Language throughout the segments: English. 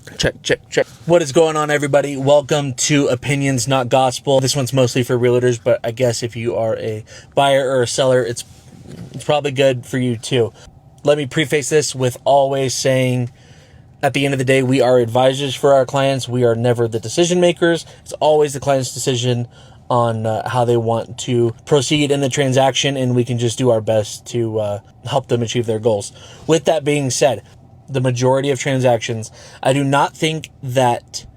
Check, check, check. What is going on, everybody? Welcome to Opinions Not Gospel. This one's mostly for realtors, but I guess if you are a buyer or a seller, it's probably good for you too. Let me preface this with always saying, at the end of the day, we are advisors for our clients. We are never the decision makers. It's always the client's decision on how they want to proceed in the transaction, and we can just do our best to help them achieve their goals. With that being said, the majority of transactions, I do not think that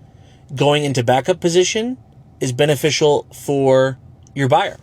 going into backup position is beneficial for your buyer.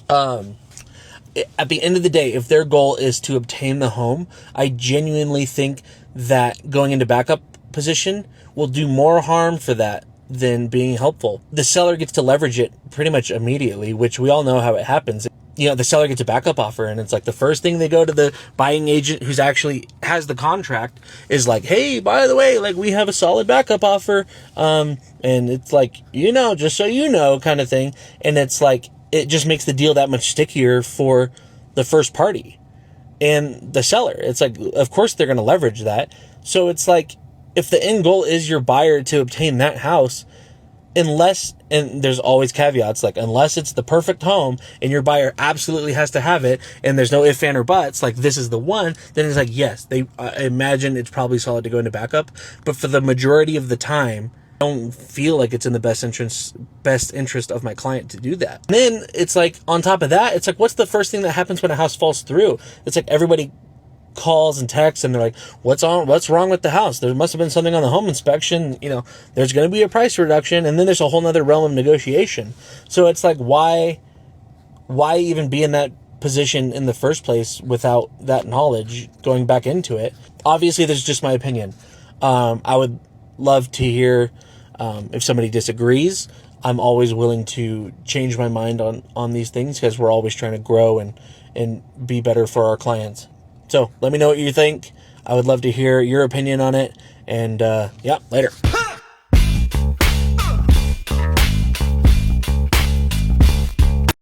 At the end of the day, if their goal is to obtain the home, I genuinely think that going into backup position will do more harm for that than being helpful. The seller gets to leverage it pretty much immediately, which we all know how it happens. You know, the seller gets a backup offer, and it's like the first thing they go to the buying agent who's actually has the contract is like, hey, by the way, like, we have a solid backup offer. And it's like, just so you know, kind of thing. And it's like, it just makes the deal that much stickier for the first party and the seller. It's like, of course they're going to leverage that. So it's like, if the end goal is your buyer to obtain that house, unless, and there's always caveats, like unless it's the perfect home and your buyer absolutely has to have it and there's no ifs, ands, or buts, like this is the one, then it's like, yes, I imagine it's probably solid to go into backup. But for the majority of the time, I don't feel like it's in the best interest of my client to do that. And then it's like, on top of that, it's like, what's the first thing that happens when a house falls through? It's like everybody calls and texts and they're like, what's wrong with the house? There must have been something on the home inspection. There's going to be a price reduction. And then there's a whole nother realm of negotiation. So it's like, why even be in that position in the first place without that knowledge going back into it? Obviously, this is just my opinion. I would love to hear if somebody disagrees. I'm always willing to change my mind on these things because we're always trying to grow and be better for our clients. So let me know what you think. I would love to hear your opinion on it. And yeah, later.